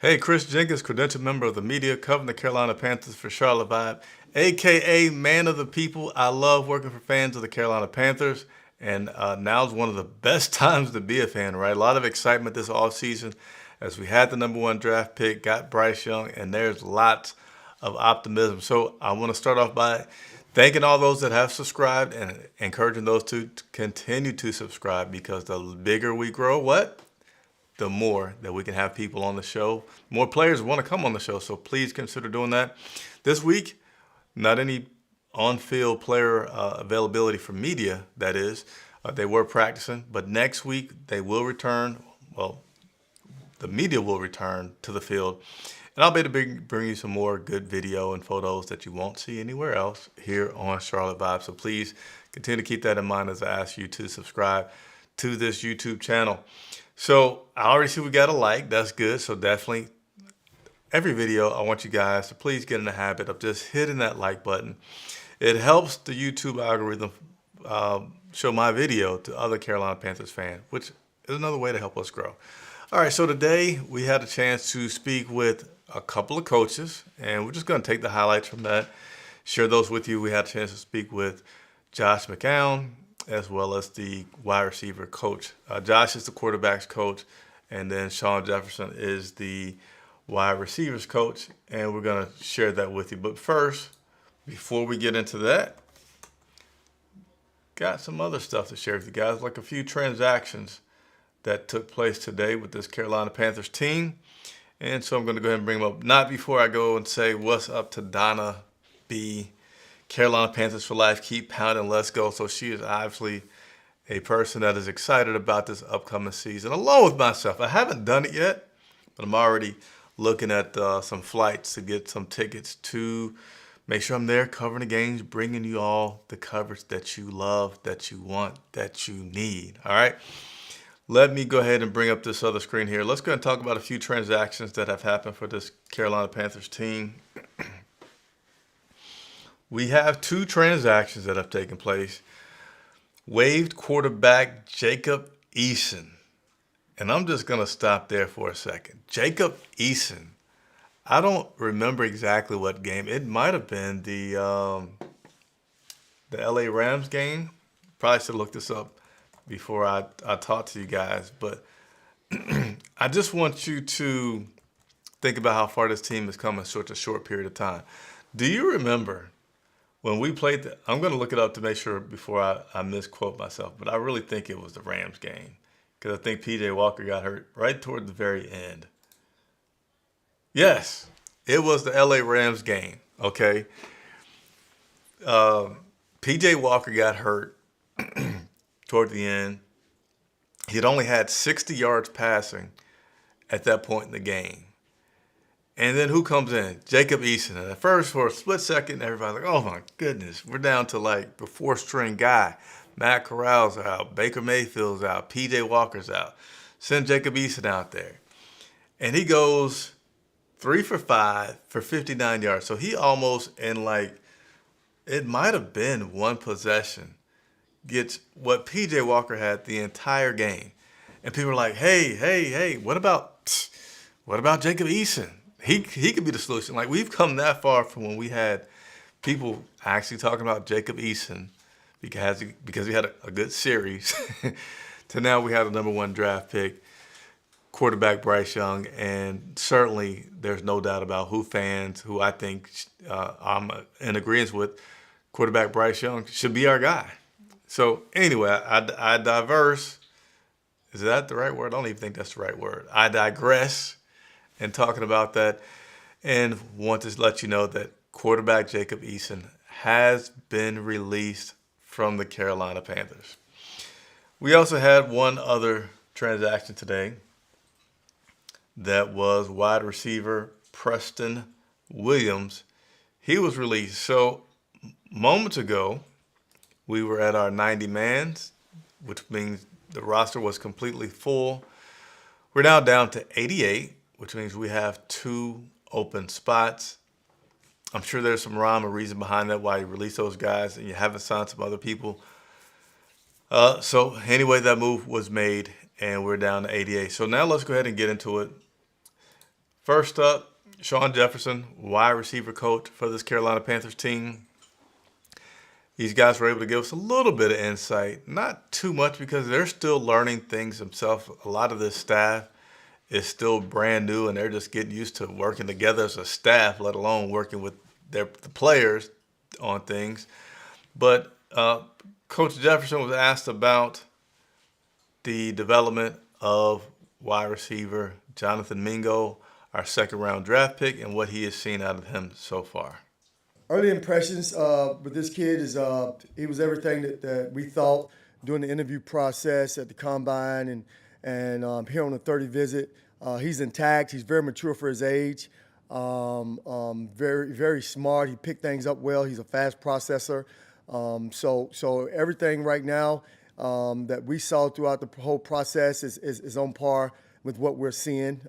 Hey, Chris Jenkins, credentialed member of the media, covering the Carolina Panthers for Charlotte Vibe, aka Man of the People. I love working for fans of the Carolina Panthers, and now's one of the best times to be a fan, right? A lot of excitement this offseason as we had the #1 draft pick, got Bryce Young, and there's lots of optimism. So I want to start off by thanking all those that have subscribed and encouraging those to continue to subscribe, because the bigger we grow, the more that we can have people on the show. More players want to come on the show, so please consider doing that. This week, not any on-field player availability for media, that is. They were practicing, but next week they will return. Well, the media will return to the field, and I'll be able to bring you some more good video and photos that you won't see anywhere else here on Charlotte Vibe. So please continue to keep that in mind as I ask you to subscribe to this YouTube channel. So I already see we got a like. That's good. So definitely every video, I want you guys to please get in the habit of just hitting that like button. It helps the YouTube algorithm show my video to other Carolina Panthers fans, which is another way to help us grow. All right, so today we had a chance to speak with a couple of coaches, and we're just going to take the highlights from that, share those with you. We had a chance to speak with Josh McCown, as well as the wide receiver coach. Josh is the quarterback's coach, and then Shawn Jefferson is the wide receivers coach, and we're going to share that with you. But first, before we get into that, got some other stuff to share with you guys, like a few transactions that took place today with this Carolina Panthers team. And so I'm going to go ahead and bring them up. Not before I go and say what's up to Donna B. Carolina Panthers for life, keep pounding, let's go. So she is obviously a person that is excited about this upcoming season, along with myself. I haven't done it yet, but I'm already looking at some flights to get some tickets to make sure I'm there covering the games, bringing you all the coverage that you love, that you want, that you need. All right. Let me go ahead and bring up this other screen here. Let's go and talk about a few transactions that have happened for this Carolina Panthers team. We have two transactions that have taken place. Waived quarterback Jacob Eason. And I'm just going to stop there for a second. Jacob Eason. I don't remember exactly what game. It might have been the LA Rams game. Probably should look this up before I talk to you guys. But I just want you to think about how far this team has come in such a short period of time. Do you remember when we played I'm going to look it up to make sure before I misquote myself, but I really think it was the Rams game, because I think P.J. Walker got hurt right toward the very end. Yes, it was the LA Rams game, okay? P.J. Walker got hurt toward the end. He'd only had 60 yards passing at that point in the game. And then who comes in? Jacob Eason. And at first, for a split second, everybody's like, oh my goodness, we're down to like the fourth-string guy. Matt Corral's out. Baker Mayfield's out. P.J. Walker's out. Send Jacob Eason out there. And he goes 3 for 5 for 59 yards. So he almost, in like, it might have been one possession, gets what P.J. Walker had the entire game. And people are like, hey, what about Jacob Eason? He could be the solution. Like, we've come that far from when we had people actually talking about Jacob Eason because he had a good series to now we have the #1 draft pick, quarterback Bryce Young. And certainly there's no doubt about who I think I'm in agreement with, quarterback Bryce Young should be our guy. So anyway, I diverse. Is that the right word? I don't even think that's the right word. I digress in talking about that, and want to let you know that quarterback Jacob Eason has been released from the Carolina Panthers. We also had one other transaction today. That was wide receiver Preston Williams. He was released. So moments ago, we were at our 90 mans, which means the roster was completely full. We're now down to 88, which means we have 2 open spots. I'm sure there's some rhyme or reason behind that, why you release those guys and you haven't signed some other people. So anyway, that move was made, and we're down to 88. So now let's go ahead and get into it. First up, Shawn Jefferson, wide receiver coach for this Carolina Panthers team. These guys were able to give us a little bit of insight, not too much because they're still learning things themselves. A lot of this staff is still brand new and they're just getting used to working together as a staff, let alone working with the players on things. But Coach Jefferson was asked about the development of wide receiver Jonathan Mingo, our second-round draft pick, and what he has seen out of him so far. Early impressions with this kid is he was everything that we thought during the interview process at the combine and here on the 30 visit. He's intact. He's very mature for his age. Very, very smart. He picked things up well. He's a fast processor. So everything right now that we saw throughout the whole process is on par with what we're seeing.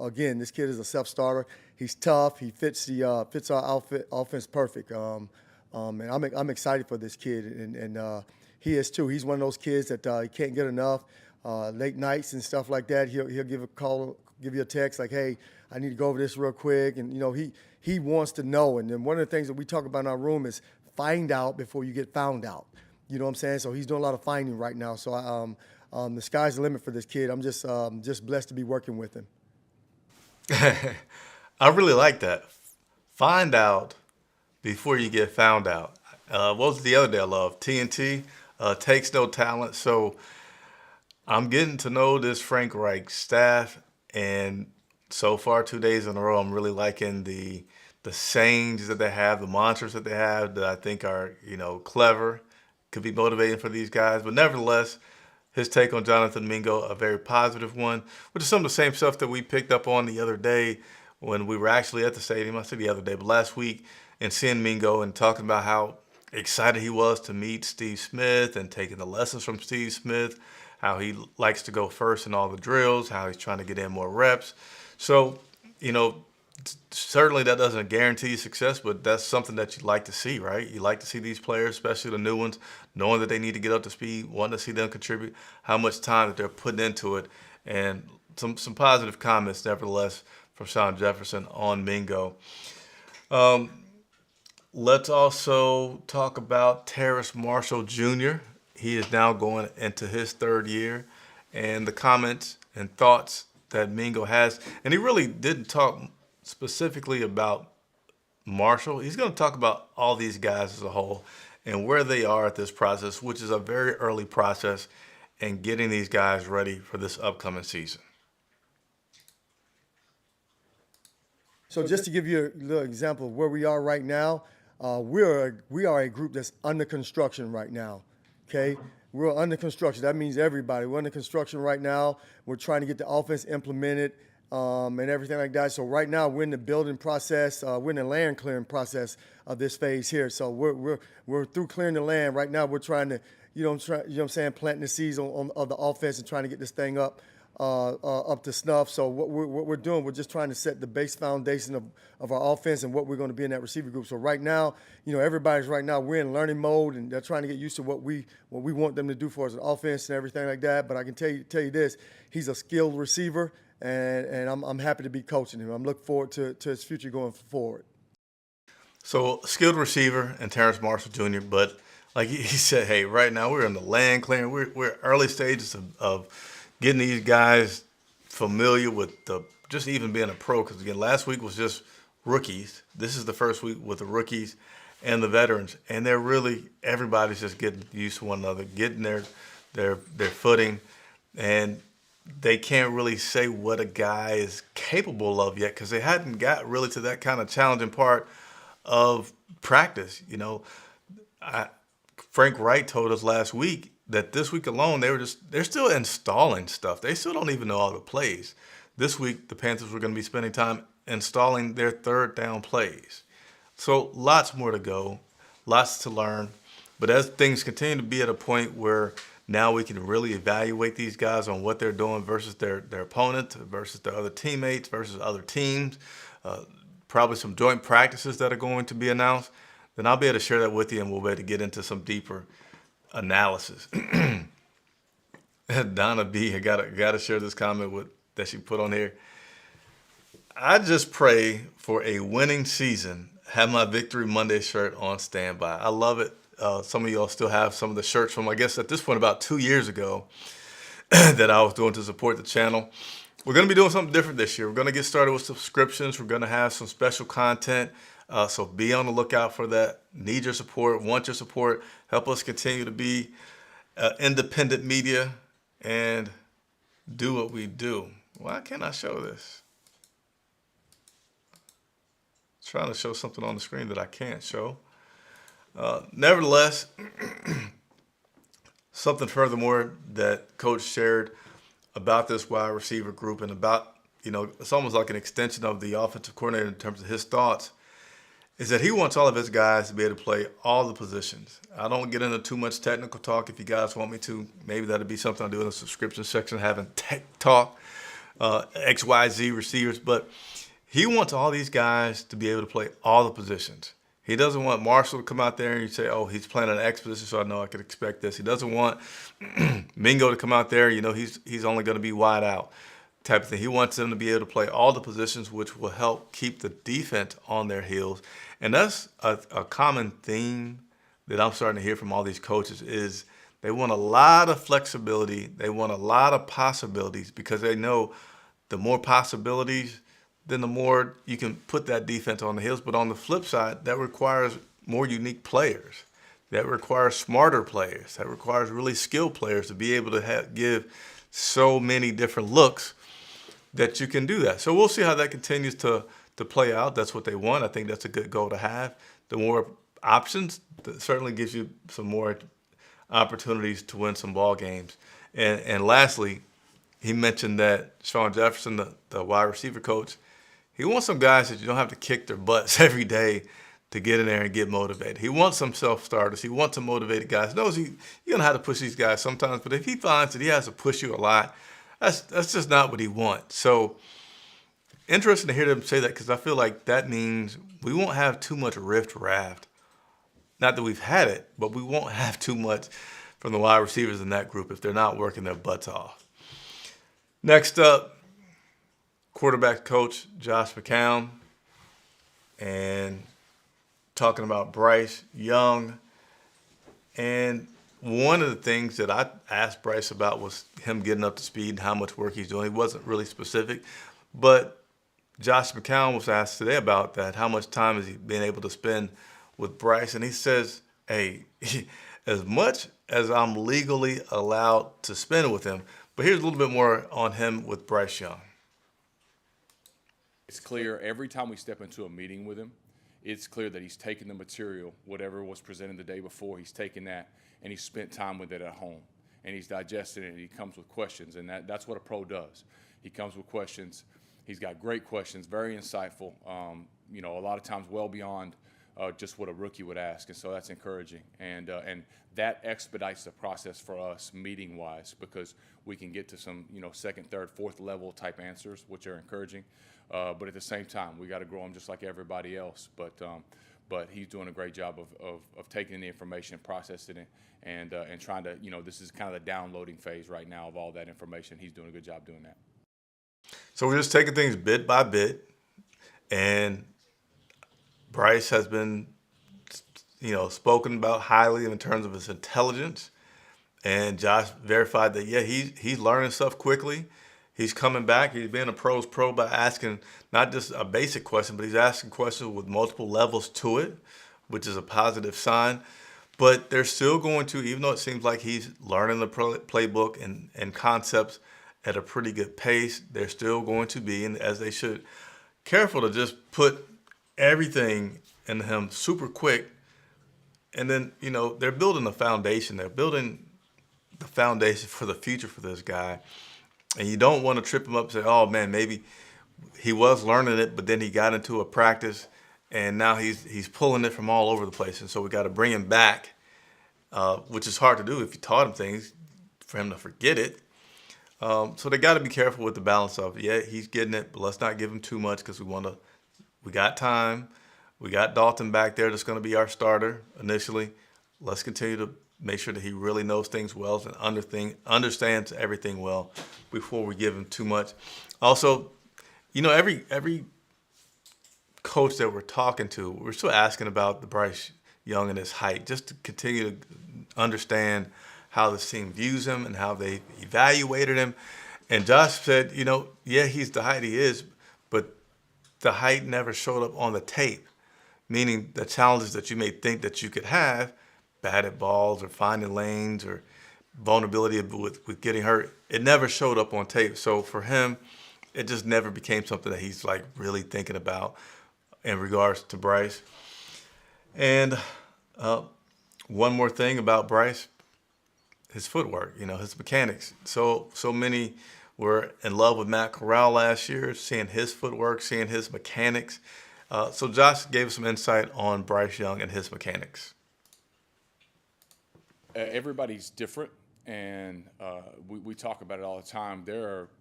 Again, this kid is a self-starter. He's tough. He fits our offense perfect. And I'm excited for this kid, and he is too. He's one of those kids that he can't get enough. Late nights and stuff like that, he'll give a call, give you a text like, "Hey, I need to go over this real quick." And he wants to know. And then one of the things that we talk about in our room is find out before you get found out. You know what I'm saying? So he's doing a lot of finding right now. So the sky's the limit for this kid. I'm just blessed to be working with him. I really like that. Find out before you get found out. What was the other day I love? TNT takes no talent. So I'm getting to know this Frank Reich staff, and so far 2 days in a row, I'm really liking the sayings that they have, the mantras that they have that I think are clever, could be motivating for these guys. But nevertheless, his take on Jonathan Mingo, a very positive one, which is some of the same stuff that we picked up on the other day when we were actually at the stadium. I said the other day, but last week, and seeing Mingo and talking about how excited he was to meet Steve Smith and taking the lessons from Steve Smith, how he likes to go first in all the drills, how he's trying to get in more reps. So, certainly that doesn't guarantee success, but that's something that you like to see, right? You like to see these players, especially the new ones, knowing that they need to get up to speed, wanting to see them contribute, how much time that they're putting into it, and some positive comments, nevertheless, from Shawn Jefferson on Mingo. Let's also talk about Terrace Marshall Jr. He is now going into his third year, and the comments and thoughts that Mingo has. And he really didn't talk specifically about Marshall. He's going to talk about all these guys as a whole and where they are at this process, which is a very early process, and getting these guys ready for this upcoming season. So just to give you a little example of where we are right now, we are a group that's under construction right now. Okay, we're under construction. That means everybody. We're under construction right now. We're trying to get the offense implemented and everything like that. So right now we're in the building process. We're in the land clearing process of this phase here. So we're through clearing the land right now. We're trying to, what I'm saying, planting the seeds of the offense and trying to get this thing up to snuff. So what we're doing, we're just trying to set the base foundation of our offense and what we're going to be in that receiver group. So right now, everybody's right now, we're in learning mode, and they're trying to get used to what we want them to do for us, an offense and everything like that. But I can tell you this, he's a skilled receiver, and I'm happy to be coaching him. I'm looking forward to his future going forward. So skilled receiver and Terrace Marshall Jr., but like he said, hey, right now we're in the land clearing. We're early stages of getting these guys familiar with just even being a pro. Because, again, last week was just rookies. This is the first week with the rookies and the veterans. And everybody's just getting used to one another, getting their footing. And they can't really say what a guy is capable of yet because they hadn't got really to that kind of challenging part of practice. Frank Wright told us last week that this week alone, they're still installing stuff. They still don't even know all the plays. This week, the Panthers were going to be spending time installing their third down plays. So lots more to go, lots to learn. But as things continue to be at a point where now we can really evaluate these guys on what they're doing versus their opponent, versus their other teammates, versus other teams, probably some joint practices that are going to be announced, then I'll be able to share that with you and we'll be able to get into some deeper analysis. Donna B, I gotta share this comment that she put on here. I just pray for a winning season. Have my Victory Monday shirt on standby. I love it. Some of y'all still have some of the shirts from, I guess, at this point, about 2 years ago that I was doing to support the channel. We're going to be doing something different this year. We're going to get started with subscriptions. We're going to have some special content. So be on the lookout for that. Need your support, want your support. Help us continue to be independent media and do what we do. Why can't I show this? Trying to show something on the screen that I can't show. Nevertheless, something furthermore that Coach shared about this wide receiver group and about, it's almost like an extension of the offensive coordinator in terms of his thoughts, is that he wants all of his guys to be able to play all the positions. I don't get into too much technical talk. If you guys want me to, maybe that'd be something I'll do in the subscription section, having tech talk, XYZ receivers. But he wants all these guys to be able to play all the positions. He doesn't want Marshall to come out there and you say, oh, he's playing an X position, so I know I could expect this. He doesn't want Mingo to come out there, he's only going to be wide out type of thing. He wants them to be able to play all the positions, which will help keep the defense on their heels. And that's a common theme that I'm starting to hear from all these coaches is they want a lot of flexibility. They want a lot of possibilities because they know the more possibilities, then the more you can put that defense on the heels. But on the flip side, that requires more unique players. That requires smarter players. That requires really skilled players to be able to give so many different looks that you can do that. So we'll see how that continues to play out. That's what they want. I think that's a good goal to have. The more options, that certainly gives you some more opportunities to win some ball games. And lastly, he mentioned that Shawn Jefferson, the wide receiver coach, he wants some guys that you don't have to kick their butts every day to get in there and get motivated. He wants some self-starters. He wants some motivated guys. He knows you're going to have to push these guys sometimes, but if he finds that he has to push you a lot, that's just not what he wants. So interesting to hear them say that because I feel like that means we won't have too much rift-raft. Not that we've had it, but we won't have too much from the wide receivers in that group if they're not working their butts off. Next up, quarterback coach Josh McCown, and talking about Bryce Young. And one of the things that I asked Bryce about was him getting up to speed and how much work he's doing. He wasn't really specific, but Josh McCown was asked today about that. How much time has he been able to spend with Bryce? And he says, hey, as much as I'm legally allowed to spend with him. But here's a little bit more on him with Bryce Young. It's clear every time we step into a meeting with him, it's clear that he's taken the material, whatever was presented the day before, he's taken that and he's spent time with it at home. And he's digested it and he comes with questions. And that's what a pro does. He comes with questions. He's got great questions, very insightful, a lot of times well beyond just what a rookie would ask. And so that's encouraging. And that expedites the process for us meeting-wise because we can get to some, second, third, fourth level type answers, which are encouraging. But at the same time, we got to grow him just like everybody else. But he's doing a great job of taking the information, processing it, and trying to, this is kind of the downloading phase right now of all that information. He's doing a good job doing that. So we're just taking things bit by bit, and Bryce has been, spoken about highly in terms of his intelligence, and Josh verified that, yeah, he's learning stuff quickly. He's coming back. He's being a pro's pro by asking not just a basic question, but he's asking questions with multiple levels to it, which is a positive sign. But they're still going to, even though it seems like he's learning the playbook and concepts at a pretty good pace, they're still going to be, and as they should, careful to just put everything into him super quick. And then, they're building a foundation. They're building the foundation for the future for this guy. And you don't want to trip him up and say, oh, man, maybe he was learning it, but then he got into a practice, and now he's pulling it from all over the place. And so we got to bring him back, which is hard to do if you taught him things, for him to forget it. So they got to be careful with the balance of, yeah, he's getting it, but let's not give him too much because we got time. We got Dalton back there that's going to be our starter initially. Let's continue to make sure that he really knows things well and understands everything well before we give him too much. Also, every coach that we're talking to, we're still asking about the Bryce Young and his height, just to continue to understand how this team views him and how they evaluated him. And Josh said, yeah, he's the height he is, but the height never showed up on the tape, meaning the challenges that you may think that you could have, batted balls or finding lanes or vulnerability with getting hurt, it never showed up on tape. So for him, it just never became something that he's like really thinking about in regards to Bryce. And one more thing about Bryce, his footwork, his mechanics. So many were in love with Matt Corral last year, seeing his footwork, seeing his mechanics. So Josh gave us some insight on Bryce Young and his mechanics. Everybody's different, and we talk about it all the time.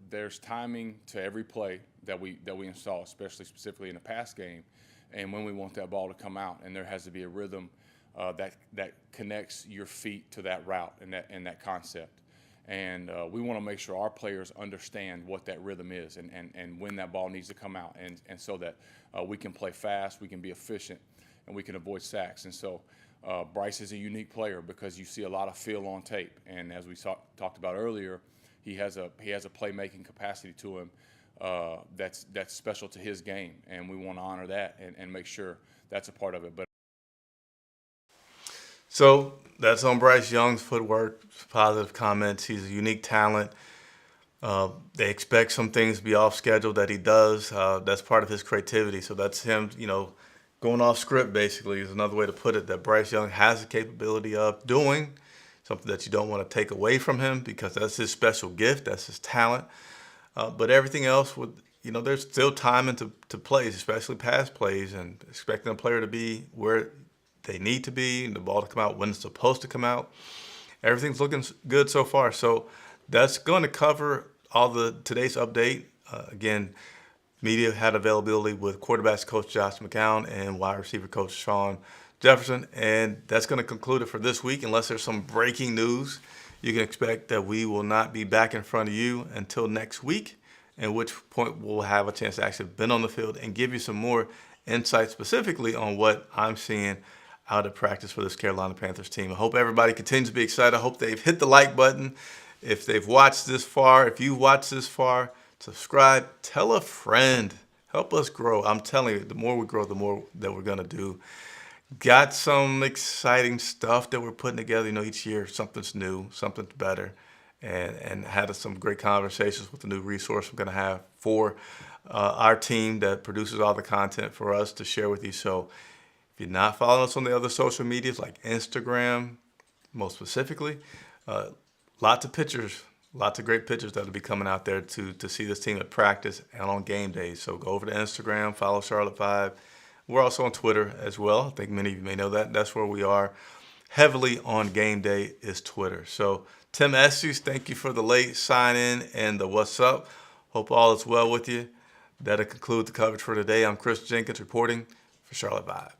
There's timing to every play that we install, especially specifically in a pass game, and when we want that ball to come out, and there has to be a rhythm that connects your feet to that route and that concept. And we want to make sure our players understand what that rhythm is and when that ball needs to come out, and so that we can play fast, we can be efficient, and we can avoid sacks. And so Bryce is a unique player because you see a lot of feel on tape, and as we talked about earlier, he has a playmaking capacity to him that's special to his game, and we want to honor that and make sure that's a part of it. So that's on Bryce Young's footwork, positive comments. He's a unique talent. They expect some things to be off schedule that he does. That's part of his creativity. So that's him, going off script, basically, is another way to put it, that Bryce Young has the capability of doing, something that you don't want to take away from him because that's his special gift, that's his talent. But everything else, there's still time into plays, especially pass plays, and expecting a player to be where they need to be and the ball to come out when it's supposed to come out. Everything's looking good so far. So that's going to cover all today's update. Again, media had availability with quarterbacks coach Josh McCown and wide receiver coach Shawn Jefferson. And that's going to conclude it for this week. Unless there's some breaking news, you can expect that we will not be back in front of you until next week, at which point we'll have a chance to actually been on the field and give you some more insight specifically on what I'm seeing out of practice for this Carolina Panthers team. I hope everybody continues to be excited. I hope they've hit the like button. If they've watched this far, if you watched this far, subscribe, tell a friend. Help us grow. I'm telling you, the more we grow, the more that we're going to do. Got some exciting stuff that we're putting together. Each year something's new, something's better. And had some great conversations with the new resource we're going to have for our team that produces all the content for us to share with you. So if you're not following us on the other social medias like Instagram, most specifically, lots of pictures, lots of great pictures that'll be coming out there to see this team at practice and on game days. So go over to Instagram, follow Charlotte 5. We're also on Twitter as well. I think many of you may know that. That's where we are heavily on game day is Twitter. So Tim Estes, thank you for the late sign in and the what's up. Hope all is well with you. That'll conclude the coverage for today. I'm Chris Jenkins reporting for Charlotte 5.